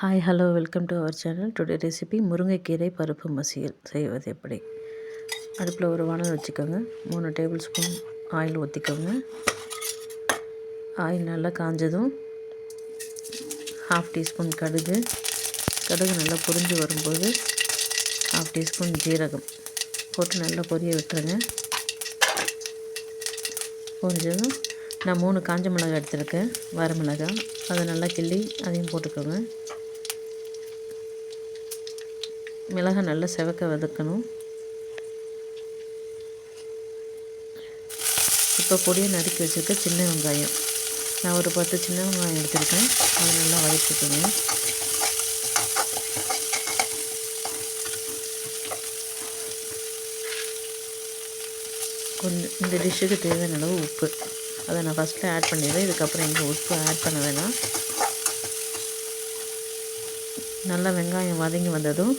Hi hello welcome to our channel. Today recipe முருங்கைக்கீரை பருப்பு மசியல் செய்வது எப்படி. அடுப்பில் ஒரு வானல் வச்சுக்கோங்க. 3 டேபிள் ஸ்பூன் ஆயில் ஊற்றிக்கோங்க. ஆயில் நல்லா காஞ்சதும் 1/2 டீஸ்பூன் கடுகு நல்லா பொரிஞ்சு வரும்போது 1/2 டீஸ்பூன் ஜீரகம் போட்டு நல்லா பொரிய விட்டுருங்க. பொரிஞ்சதும் நான் 3 காஞ்ச மிளகாய் எடுத்துருக்கேன், வரமிளகாய், அதை நல்லா கிள்ளி அதையும் போட்டுக்கோங்க. மிளகாய் நல்லா செவக்க வதக்கணும். இப்போ பொடியை நறுக்கி வச்சுருக்க சின்ன வெங்காயம், நான் ஒரு 10 சின்ன வெங்காயம் எடுத்துருக்கேன், அதை நல்லா வதக்கிக்கோங்க. கொஞ்சம் இந்த டிஷ்ஷுக்கு தேவையான அளவு உப்பு, அதை நான் ஃபஸ்ட்டில் ஆட் பண்ணிடுறேன். இதுக்கப்புறம் எங்கள் உப்பு ஆட் பண்ண வேணாம். நல்லா வெங்காயம் வதங்கி வந்ததும்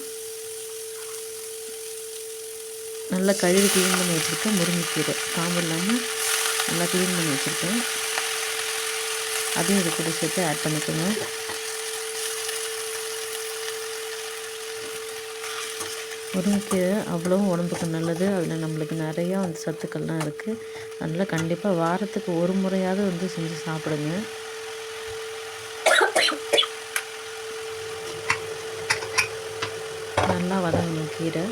நல்லா கழுவி க்ளீன் பண்ணி வச்சுருக்கேன் முருங்கைக்கீரை, காம்பு இல்லாமல் நல்லா க்ளீன் பண்ணி வச்சுருக்கேன், அதையும் இது கூட சேர்த்து ஆட் பண்ணிக்கோங்க. முருங்கைக்கீரை அவ்வளவும் உடம்புக்கு நல்லது. அதில் நம்மளுக்கு நிறையா சத்துக்கள்லாம் இருக்குது. அதனால் கண்டிப்பாக வாரத்துக்கு ஒரு முறையாவது செஞ்சு சாப்பிடுங்க. நல்லா வதங்கணும் கீரை.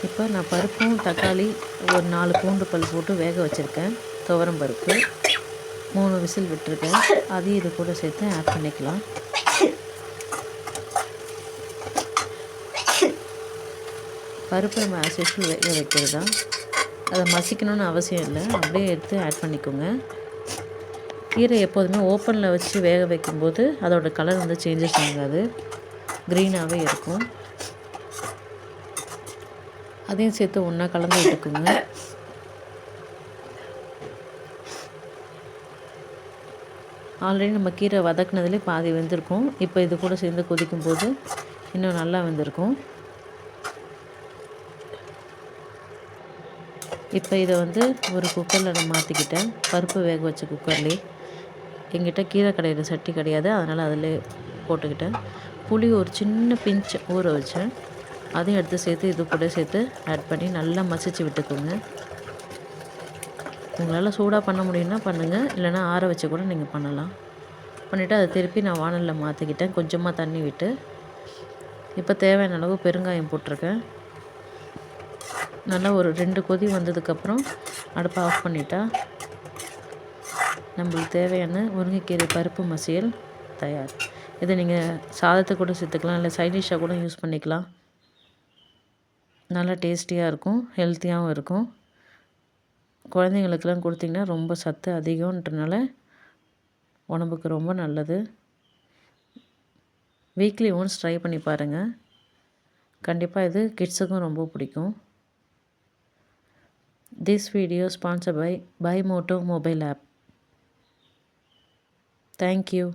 இப்போ நான் பருப்பும் தக்காளி ஒரு 4 பூண்டு பல் போட்டு வேக வச்சுருக்கேன். துவரம் பருப்பு 3 விசில் விட்டுருக்கேன், அதையும் இது கூட சேர்த்து ஆட் பண்ணிக்கலாம். பருப்பு நம்ம ஆஸ் யூஸ்வல் வேக வைக்கிறது தான், அதை மசிக்கணும்னு அவசியம் இல்லை, அப்படியே எடுத்து ஆட் பண்ணிக்கோங்க. கீரை எப்போதுமே ஓப்பனில் வச்சு வேக வைக்கும்போது அதோட கலர் சேஞ்சஸ் ஆகாது, க்ரீனாகவே இருக்கும். அதையும் சேர்த்து ஒன்றா கலந்து விட்டுக்குங்க. ஆல்ரெடி நம்ம கீரை வதக்குனதுலேயே பாதி வெந்திருக்கும். இப்போ இது கூட சேர்ந்து கொதிக்கும்போது இன்னும் நல்லா வெந்திருக்கும். இப்போ இதை ஒரு குக்கரில் நான் மாற்றிக்கிட்டேன், பருப்பு வேக வச்ச குக்கர்லேயே. எங்கிட்ட கீரை கடையிற சட்டி கிடையாது, அதனால் அதிலே போட்டுக்கிட்டேன். புளி ஒரு சின்ன பிஞ்ச் ஊற வச்சேன், அதையும் எடுத்து சேர்த்து இது கூட சேர்த்து ஆட் பண்ணி நல்லா மசிச்சு விட்டுக்கோங்க. உங்களால் சூடாக பண்ண முடியும்னா பண்ணுங்கள், இல்லைனா ஆற வச்சு கூட நீங்கள் பண்ணலாம். பண்ணிவிட்டு அதை திருப்பி நான் வானலில் மாற்றிக்கிட்டேன், கொஞ்சமாக தண்ணி விட்டு. இப்போ தேவையான அளவு பெருங்காயம் போட்டிருக்கேன். நல்லா ஒரு 2 கொதி வந்ததுக்கப்புறம் அடுப்பை ஆஃப் பண்ணிட்டா நம்மளுக்கு தேவையான முருங்கைக்கீரை பருப்பு மசியல் தயார். இதை நீங்கள் சாதத்தை கூட சேர்த்துக்கலாம், இல்லை சைடிஷ்ஷாக கூட யூஸ் பண்ணிக்கலாம். நல்லா டேஸ்டியாக இருக்கும், ஹெல்த்தியாகவும் இருக்கும். குழந்தைங்களுக்கெல்லாம் கொடுத்திங்கன்னா ரொம்ப சத்து அதிகம்ன்றனால உடம்புக்கு ரொம்ப நல்லது. வீக்லி ஒன்ஸ் ட்ரை பண்ணி பாருங்கள், கண்டிப்பாக இது கிட்ஸுக்கும் ரொம்ப பிடிக்கும். This video sponsored by Moto mobile app. Thank you.